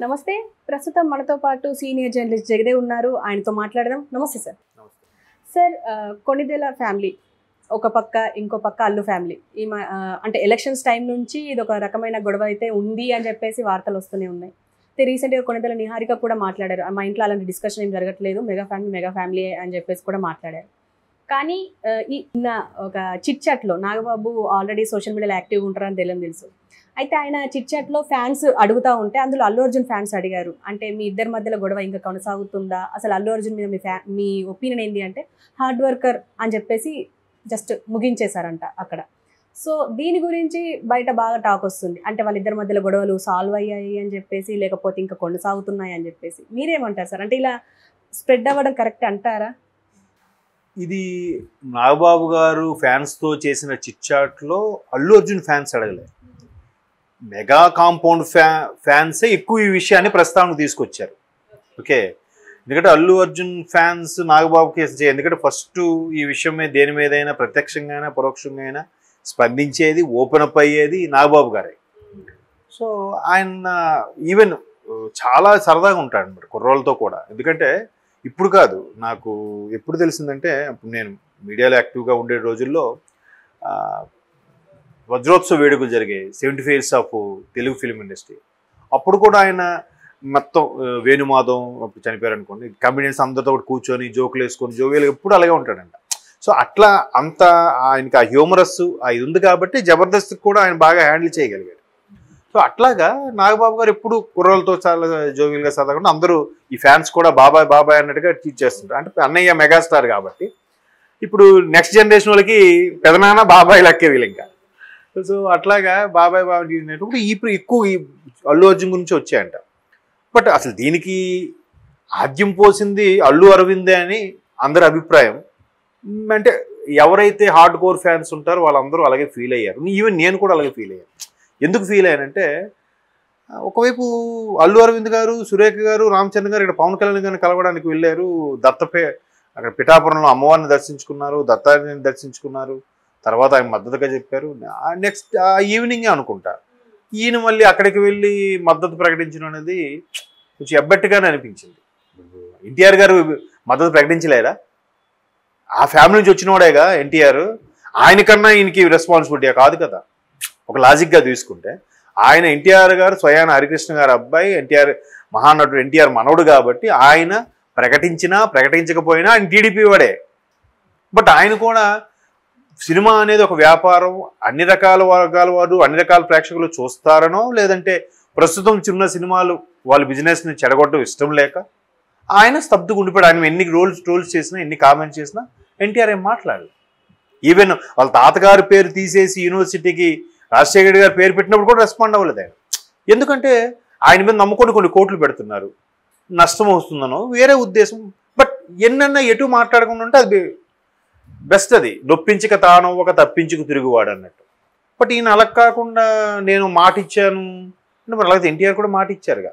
నమస్తే. ప్రస్తుతం మనతో పాటు సీనియర్ జర్నలిస్ట్ జగదేవ్ ఉన్నారు. ఆయనతో మాట్లాడదాం. నమస్తే సార్. నమస్తే. సార్ కొణిదెల ఫ్యామిలీ ఒక పక్క, ఇంకో పక్క అల్లు ఫ్యామిలీ. అంటే ఎలక్షన్స్ టైం నుంచి ఇది ఒక రకమైన గొడవ అయితే ఉంది అని చెప్పేసి వార్తలు వస్తూనే ఉన్నాయి. రీసెంట్గా కొణిదెల నిహారిక కూడా మాట్లాడారు, మా ఇంట్లో అలాంటి డిస్కషన్ ఏం జరగట్లేదు, మెగా ఫ్యామిలీ అని చెప్పేసి కూడా మాట్లాడారు. కానీ ఈ ఒక చిట్ చాట్లో నాగబాబు ఆల్రెడీ సోషల్ మీడియాలో యాక్టివ్గా ఉంటారని తెలుసు. అయితే ఆయన చిట్ చాట్లో ఫ్యాన్స్ అడుగుతూ ఉంటే అందులో అల్లు అర్జున్ ఫ్యాన్స్ అడిగారు, అంటే మీ ఇద్దరి మధ్యలో గొడవ ఇంకా కొనసాగుతుందా, అసలు అల్లు అర్జున్ మీద మీ ఒపీనియన్ ఏంటి అంటే హార్డ్ వర్కర్ అని చెప్పేసి జస్ట్ ముగించేశారంట అక్కడ. సో దీని గురించి బయట బాగా టాక్ వస్తుంది, అంటే వాళ్ళిద్దరి మధ్యలో గొడవలు సాల్వ్ అయ్యాయి అని చెప్పేసి, లేకపోతే ఇంకా కొనసాగుతున్నాయి అని చెప్పేసి. మీరేమంటారు సార్? అంటే ఇలా స్ప్రెడ్ అవ్వడం కరెక్ట్ అంటారా? ఇది నాగబాబు గారు ఫ్యాన్స్తో చేసిన చిట్ చాట్లో అల్లు అర్జున్ ఫ్యాన్స్ అడగలేదు, మెగా కాంపౌండ్ ఫ్యాన్సే ఎక్కువ ఈ విషయాన్ని ప్రస్తావనకు తీసుకొచ్చారు. ఓకే, ఎందుకంటే అల్లు అర్జున్ ఫ్యాన్స్ నాగబాబుకి ఎందుకంటే ఫస్ట్ ఈ విషయం మీద దేని మీదైనా ప్రత్యక్షంగా అయినా పరోక్షంగా అయినా స్పందించేది, ఓపెన్ అప్ అయ్యేది నాగబాబు గారే. సో ఆయన ఈవెన్ చాలా సరదాగా ఉంటాడు అన్నమాట కుర్రోళ్ళతో కూడా. ఎందుకంటే ఇప్పుడు కాదు, నాకు ఎప్పుడు తెలిసిందంటే నేను మీడియాలో యాక్టివ్గా ఉండే రోజుల్లో వజ్రోత్సవ వేడుకలు జరిగాయి, 75 years of Telugu film industry. అప్పుడు కూడా ఆయన మొత్తం వేణుమాధవ్ అప్పుడు చనిపోయారు అనుకోండి, కమెడియన్స్ అందరితో కూడా కూర్చొని జోకులు వేసుకొని జోవియల్ ఎప్పుడు అలాగే ఉంటాడంట. సో అట్లా అంత ఆయనకి ఆ హ్యూమరస్ ఇది ఉంది కాబట్టి జబర్దస్త్ కూడా ఆయన బాగా హ్యాండిల్ చేయగలిగాడు. సో అట్లాగా నాగబాబు గారు ఎప్పుడు కుర్రోళ్ళతో చాలా జోవియల్గా చదవకుండా అందరూ ఈ ఫ్యాన్స్ కూడా బాబాయ్ బాబాయ్ అన్నట్టుగా ట్రీట్ చేస్తుంటారు. అంటే అన్నయ్య మెగాస్టార్ కాబట్టి ఇప్పుడు నెక్స్ట్ జనరేషన్ వాళ్ళకి పెదనాన్న బాబాయ్ లెక్కే వీళ్ళు ఇంకా. సో అట్లాగా బాబాయ్ బాబాయ్ ఇప్పుడు ఎక్కువ ఈ అల్లు అర్జున్ గురించి వచ్చాయంట. బట్ అసలు దీనికి ఆద్యం పోసింది అల్లు అరవిందే అని అందరి అభిప్రాయం. అంటే ఎవరైతే హార్డ్ కోర్ ఫ్యాన్స్ ఉంటారో వాళ్ళందరూ అలాగే ఫీల్ అయ్యారు. ఈవెన్ నేను కూడా అలాగే ఫీల్ అయ్యాను. ఎందుకు ఫీల్ అయ్యానంటే, ఒకవైపు అల్లు అరవింద్ గారు, సురేఖ గారు, రామచంద్ర గారు ఇక్కడ పవన్ కళ్యాణ్ గారిని కలవడానికి వెళ్ళారు. అక్కడ పిఠాపురంలో అమ్మవారిని దర్శించుకున్నారు, దత్తాత్రేయుని దర్శించుకున్నారు. తర్వాత ఆయన మద్దతుగా చెప్పారు. నెక్స్ట్ ఈవినింగే అనుకుంటా ఈయన మళ్ళీ అక్కడికి వెళ్ళి మద్దతు ప్రకటించడం అనేది కొంచెం ఎబ్బట్టుగానే అనిపించింది. ఎన్టీఆర్ గారు మద్దతు ప్రకటించలేదా? ఆ ఫ్యామిలీ నుంచి వచ్చినవాడేగా ఎన్టీఆర్. ఆయనకన్నా ఈయనకి రెస్పాన్సిబిలిటీ కాదు కదా. ఒక లాజిక్గా తీసుకుంటే ఆయన ఎన్టీఆర్ గారు స్వయాన హరికృష్ణ గారు అబ్బాయి, ఎన్టీఆర్ మహానటుడు ఎన్టీఆర్ మనవడు కాబట్టి ఆయన ప్రకటించినా ప్రకటించకపోయినా ఆయన టీడీపీ వాడే. బట్ ఆయన కూడా సినిమా అనేది ఒక వ్యాపారం, అన్ని రకాల వర్గాల వారు అన్ని రకాల ప్రేక్షకులు చూస్తారనో, లేదంటే ప్రస్తుతం చిన్న సినిమాలు వాళ్ళ బిజినెస్ని చెడగొట్టడం ఇష్టం లేక ఆయన స్తబ్దుగా ఉండిపోయాడు. ఆయన ఎన్ని ట్రోల్స్ చేసినా, ఎన్ని కామెంట్స్ చేసినా ఎన్టీఆర్ ఏం మాట్లాడలేదు. ఈవెన్ వాళ్ళ తాతగారి పేరు తీసేసి యూనివర్సిటీకి రాజశేఖర్ గారి పేరు పెట్టినప్పుడు కూడా రెస్పాండ్ అవ్వలేదు ఆయన. ఎందుకంటే ఆయన మీద నమ్ముకొని కొన్ని కోట్లు పెడుతున్నారు, నష్టం వస్తుందనో వేరే ఉద్దేశం. బట్ ఎన్నన్నా ఎటు మాట్లాడకుండా ఉంటే అది బెస్ట్. అది నొప్పించక తానవ్వక తప్పించుకు తిరుగువాడు అన్నట్టు. బట్ ఈయన అలా కాకుండా నేను మాట ఇచ్చాను అంటే మరి అలాగే ఎన్టీఆర్ కూడా మాట ఇచ్చారుగా,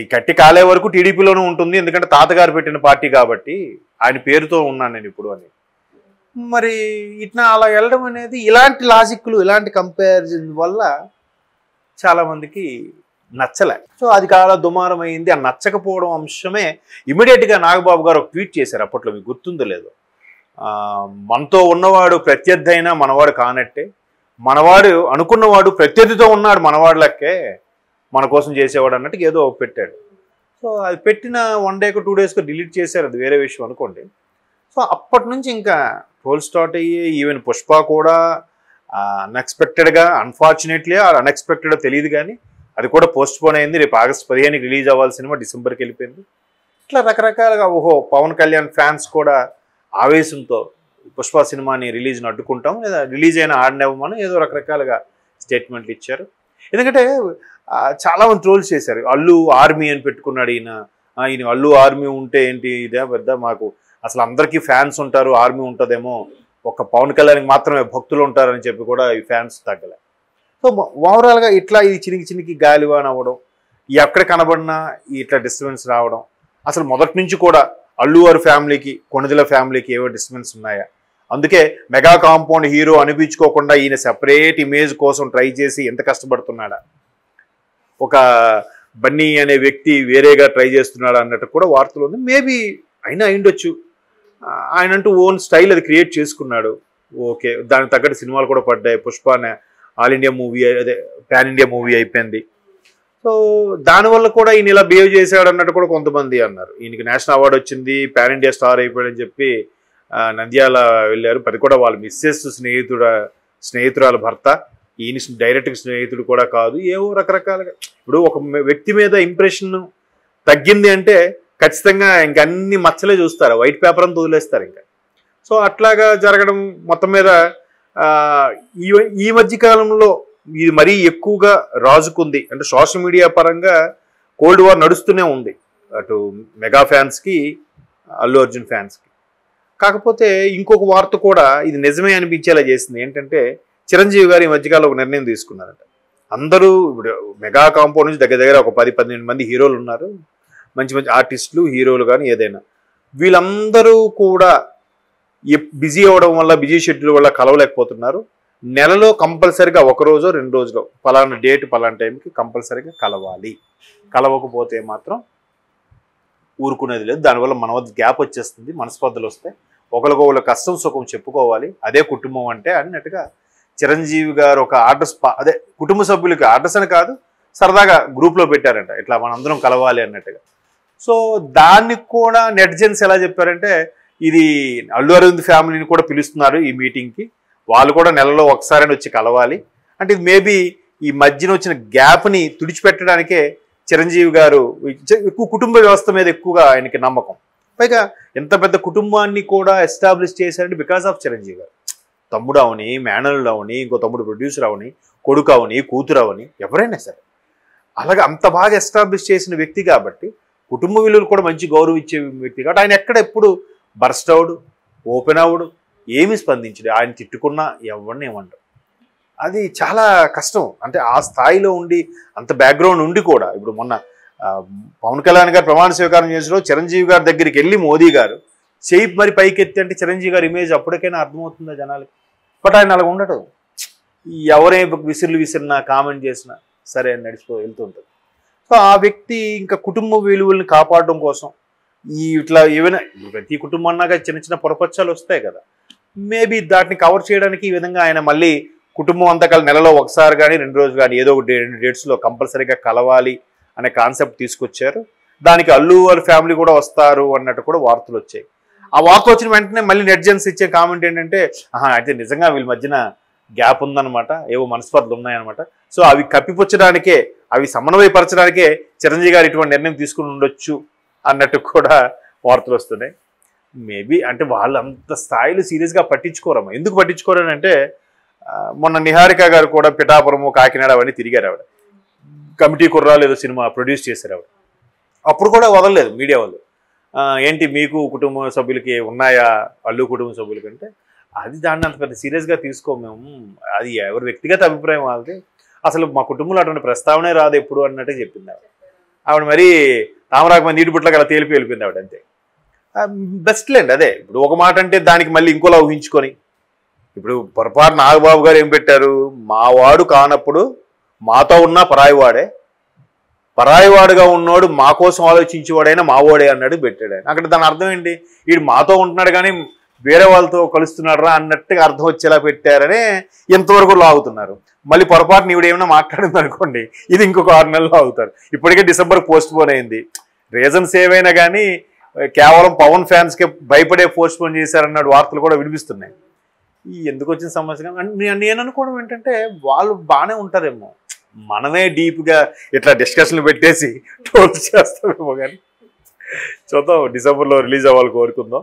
ఈ కట్టి కాలే వరకు టీడీపీలోనే ఉంటుంది, ఎందుకంటే తాతగారు పెట్టిన పార్టీ కాబట్టి ఆయన పేరుతో ఉన్నాను నేను ఇప్పుడు అని. మరి ఇట్లా అలా వెళ్ళడం అనేది ఇలాంటి లాజిక్లు, ఇలాంటి కంపారిజన్ వల్ల చాలామందికి నచ్చలే. సో అది చాలా దుమారం అయింది. ఆ నచ్చకపోవడం అంశమే ఇమీడియట్గా నాగబాబు గారు ఒక ట్వీట్ చేశారు. అప్పట్లో మీకు గుర్తుందో లేదో, మనతో ఉన్నవాడు ప్రత్యర్థి అయినా మనవాడు కానట్టే, మనవాడు అనుకున్నవాడు ప్రత్యర్థితో ఉన్నాడు మనవాడు లెక్కే, మన కోసం చేసేవాడు అన్నట్టు ఏదో పెట్టాడు. సో అది పెట్టిన 1 day 2 days డిలీట్ చేశారు, అది వేరే విషయం అనుకోండి. సో అప్పటి నుంచి ఇంకా ట్రోల్ స్టార్ట్ అయ్యి ఈవెన్ పుష్ప కూడా అన్ఎక్స్పెక్టెడ్గా, అన్ఫార్చునేట్లీ అన్ఎక్స్పెక్టెడ్ తెలియదు కానీ అది కూడా పోస్ట్ పోన్ అయింది. రేపు August 15 రిలీజ్ అవ్వాలి సినిమా, డిసెంబర్కి వెళ్ళిపోయింది. ఇట్లా రకరకాలుగా ఓహో పవన్ కళ్యాణ్ ఫ్యాన్స్ కూడా ఆవేశంతో పుష్ప సినిమాని రిలీజ్ని అడ్డుకుంటాం, లేదా రిలీజ్ అయినా ఆడనివ్వమని ఏదో రకరకాలుగా స్టేట్మెంట్లు ఇచ్చారు. ఎందుకంటే చాలామంది ట్రోల్స్ చేశారు. అల్లు ఆర్మీ అని పెట్టుకున్నాడు ఈయన అల్లు ఆర్మీ ఉంటే ఏంటి ఇదే పెద్ద, మాకు అసలు అందరికీ ఫ్యాన్స్ ఉంటారు, ఆర్మీ ఉంటుందేమో, ఒక పవన్ కళ్యాణ్కి మాత్రమే భక్తులు ఉంటారని చెప్పి కూడా ఈ ఫ్యాన్స్ తగ్గలే. సో ఓవరాల్గా ఇట్లా ఈ చినికి గాలివాన్ అవ్వడం, ఎక్కడ కనబడినా ఇట్లా డిస్టర్బెన్స్ రావడం. అసలు మొదటి నుంచి కూడా అల్లు వారి ఫ్యామిలీకి, కొణిదెల ఫ్యామిలీకి ఏవో డిస్టర్బెన్స్ ఉన్నాయా? అందుకే మెగా కాంపౌండ్ హీరో అనిపించుకోకుండా ఈయన సెపరేట్ ఇమేజ్ కోసం ట్రై చేసి ఎంత కష్టపడుతున్నాడా? ఒక బన్నీ అనే వ్యక్తి వేరేగా ట్రై చేస్తున్నాడు అన్నట్టు కూడా వార్తలు ఉంది. మేబీ అయినా అయిండొచ్చు. ఆయన అంటూ ఓన్ స్టైల్ అది క్రియేట్ చేసుకున్నాడు. ఓకే, దానికి తగ్గట్టు సినిమాలు కూడా పడ్డాయి. పుష్ప ఆల్ ఇండియా మూవీ, అదే పాన్ ఇండియా మూవీ అయిపోయింది. సో దానివల్ల కూడా ఈయన ఇలా బిహేవ్ చేశాడు అన్నట్టు కూడా కొంతమంది అన్నారు. ఈయనకి నేషనల్ అవార్డు వచ్చింది, పాన్ ఇండియా స్టార్ అయిపోయాడని చెప్పి నంద్యాల వెళ్ళారు. అది కూడా వాళ్ళ మిస్సెస్ స్నేహితురాల భర్త, ఈయన డైరెక్ట్గా స్నేహితుడు కూడా కాదు. ఏవో రకరకాలుగా ఇప్పుడు ఒక వ్యక్తి మీద ఇంప్రెషన్ తగ్గింది అంటే ఖచ్చితంగా ఇంక అన్ని మచ్చలే చూస్తారు, వైట్ పేపర్ అంతా వదిలేస్తారు ఇంకా. సో అట్లాగా జరగడం మొత్తం మీద ఈ మధ్య కాలంలో ఇది మరీ ఎక్కువగా రాజుకుంది. అంటే సోషల్ మీడియా పరంగా కోల్డ్ వార్ నడుస్తూనే ఉంది, అటు మెగా ఫ్యాన్స్కి అల్లు అర్జున్ ఫ్యాన్స్కి. కాకపోతే ఇంకొక వార్త కూడా ఇది నిజమే అనిపించేలా చేసింది. ఏంటంటే చిరంజీవి గారు ఈ మధ్యకాలంలో ఒక నిర్ణయం తీసుకున్నారంట. అందరూ ఇప్పుడు మెగా కాంపౌండ్ నుంచి దగ్గర దగ్గర ఒక 10-12 మంది హీరోలు ఉన్నారు, మంచి మంచి ఆర్టిస్టులు, హీరోలు కానీ ఏదైనా. వీళ్ళందరూ కూడా బిజీ అవ్వడం వల్ల, బిజీ షెడ్యూల్ వల్ల కలవలేకపోతున్నారు. నెలలో కంపల్సరిగా 1 రోజో 2 రోజులో పలానా డేట్ పలానా టైంకి కంపల్సరిగా కలవాలి. కలవకపోతే మాత్రం ఊరుకునేది లేదు. దానివల్ల మన వద్ద గ్యాప్ వచ్చేస్తుంది, మనస్పర్ధలు వస్తాయి, ఒకరికొకరు కష్టం సుఖం చెప్పుకోవాలి, అదే కుటుంబం అంటే అన్నట్టుగా చిరంజీవి గారు ఒక ఆర్డర్స్, అదే కుటుంబ సభ్యులకి ఆర్డర్స్ అని కాదు, సరదాగా గ్రూప్లో పెట్టారంట, ఇట్లా మనందరం కలవాలి అన్నట్టుగా. సో దానికి కూడా నెటిజన్స్ ఎలా చెప్పారంటే, ఇది అల్లు అరవింద్ ఫ్యామిలీని కూడా పిలుస్తున్నారు ఈ మీటింగ్కి, వాళ్ళు కూడా నెలలో ఒకసారి వచ్చి కలవాలి అంటే. ఇది మేబీ ఈ మధ్యన వచ్చిన గ్యాప్ని తుడిచిపెట్టడానికే చిరంజీవి గారు ఎక్కువ కుటుంబ వ్యవస్థ మీద ఎక్కువగా ఆయనకి నమ్మకం. పైగా ఎంత పెద్ద కుటుంబాన్ని కూడా ఎస్టాబ్లిష్ చేశారంటే బికాస్ ఆఫ్ చిరంజీవి గారు. తమ్ముడు అవని, మేనల్లుడు అవని, ఇంకో తమ్ముడు ప్రొడ్యూసర్ అవని, కొడుకు అవని, కూతురు అవని, ఎవరైనా సరే అలాగే అంత బాగా ఎస్టాబ్లిష్ చేసిన వ్యక్తి కాబట్టి, కుటుంబ విలువలు కూడా మంచి గౌరవం ఇచ్చే వ్యక్తి కాబట్టి ఆయన ఎక్కడ ఎప్పుడు బర్స్ట్ అవుడు, ఓపెన్ అవుడు, ఏమి స్పందించడు. ఆయన తిట్టుకున్నా ఎవరిని ఏమంటారు. అది చాలా కష్టం. అంటే ఆ స్థాయిలో ఉండి, అంత బ్యాక్గ్రౌండ్ ఉండి కూడా, ఇప్పుడు మొన్న పవన్ కళ్యాణ్ గారు ప్రమాణ స్వీకారం చేసిన చిరంజీవి గారి దగ్గరికి వెళ్ళి మోదీ గారు చేయి మరి పైకెత్తి అంటే చిరంజీవి గారి ఇమేజ్ అప్పటికైనా అర్థమవుతుందా జనాలకి. బట్ ఆయన అలా ఉండటం, ఎవరే విసిరినా కామెంట్ చేసినా సరే అని వెళ్తుంటుంది. సో ఆ వ్యక్తి ఇంకా కుటుంబ విలువల్ని కాపాడడం కోసం ఇట్లా ఏమైనా, ప్రతి కుటుంబం అన్నాక చిన్న చిన్న పొరపచ్చాలు వస్తాయి కదా, మేబీ దాటిని కవర్ చేయడానికి ఈ విధంగా ఆయన మళ్ళీ కుటుంబం అంతా కలిసి నెలలో ఒకసారి కానీ 2 రోజులు కానీ ఏదో ఒక 2 డేట్స్లో కంపల్సరీగా కలవాలి అనే కాన్సెప్ట్ తీసుకొచ్చారు. దానికి అల్లు వాళ్ళ ఫ్యామిలీ కూడా వస్తారు అన్నట్టు కూడా వార్తలు వచ్చాయి. ఆ వార్త వచ్చిన వెంటనే మళ్ళీ నెటిజన్స్ ఇచ్చే కామెంట్ ఏంటంటే, అయితే నిజంగా వీళ్ళ మధ్యన గ్యాప్ ఉందన్నమాట, ఏవో మనస్పర్ధలు ఉన్నాయన్నమాట. సో అవి కప్పిపుచ్చడానికే, అవి సమన్వయపరచడానికే చిరంజీవి గారు ఇటువంటి నిర్ణయం తీసుకుని ఉండొచ్చు అన్నట్టు కూడా వార్తలు వస్తున్నాయి. మేబీ అంటే వాళ్ళు అంత స్థాయిలో సీరియస్గా పట్టించుకోరమ్మా. ఎందుకు పట్టించుకోరని అంటే, మొన్న నిహారిక గారు కూడా పిఠాపురము, కాకినాడ అవన్నీ తిరిగారు. ఆవిడ కమిటీ కుర్రాలు ఏదో సినిమా ప్రొడ్యూస్ చేశారు ఆవిడ. అప్పుడు కూడా వదలలేదు మీడియా వాళ్ళు. ఏంటి మీకు కుటుంబ సభ్యులకి ఉన్నాయా, అల్లు కుటుంబ సభ్యులకి అంటే, అది దాన్ని అంత పెద్ద సీరియస్గా తీసుకోము మేము, అది ఎవరి వ్యక్తిగత అభిప్రాయం వాళ్ళది, అసలు మా కుటుంబంలో అటువంటి ప్రస్తావనే రాదు ఎప్పుడు అన్నట్టే చెప్పింది ఆవిడ. ఆవిడ మరి తామరాకు నీటి పుట్లకి అలా తేలిపి వెళ్ళిపోయింది ఆవిడ, అంతే. బెస్ట్ లేండి. అదే ఇప్పుడు ఒక మాట అంటే దానికి మళ్ళీ ఇంకోలా ఊహించుకొని, ఇప్పుడు పొరపాటు నాగబాబు గారు ఏం పెట్టారు, మావాడు కానప్పుడు మాతో ఉన్న పరాయివాడే, పరాయివాడుగా ఉన్నోడు మా కోసం ఆలోచించేవాడైనా మావాడే అన్నాడు పెట్టాడు ఆయన. అక్కడ దాని అర్థం ఏంటి, వీడు మాతో ఉంటున్నాడు కానీ వేరే వాళ్ళతో కలుస్తున్నాడు రా అన్నట్టుగా అర్థం వచ్చేలా పెట్టారనే ఎంతవరకు లాగుతున్నారు. మళ్ళీ పొరపాటున ఈవిడ ఏమైనా మాట్లాడింది అనుకోండి, ఇది ఇంకొక 6 నెలలు ఆగుతారు. ఇప్పటికే డిసెంబర్ పోస్ట్ పోన్ అయింది. రీజన్స్ ఏవైనా కానీ కేవలం పవన్ ఫ్యాన్స్కి భయపడే పోస్ట్ పోన్ చేశారన్నాడు వార్తలు కూడా వినిపిస్తున్నాయి. ఈ ఎందుకు వచ్చిన సమస్య నేను అనుకోవడం ఏంటంటే, వాళ్ళు బాగానే ఉంటారేమో, మనమే డీప్గా ఇట్లా డిస్కషన్లు పెట్టేసి ట్రోల్ చేస్తామేమో. కానీ చూద్దాం, డిసెంబర్లో రిలీజ్ అవ్వాలి కోరుకుందాం.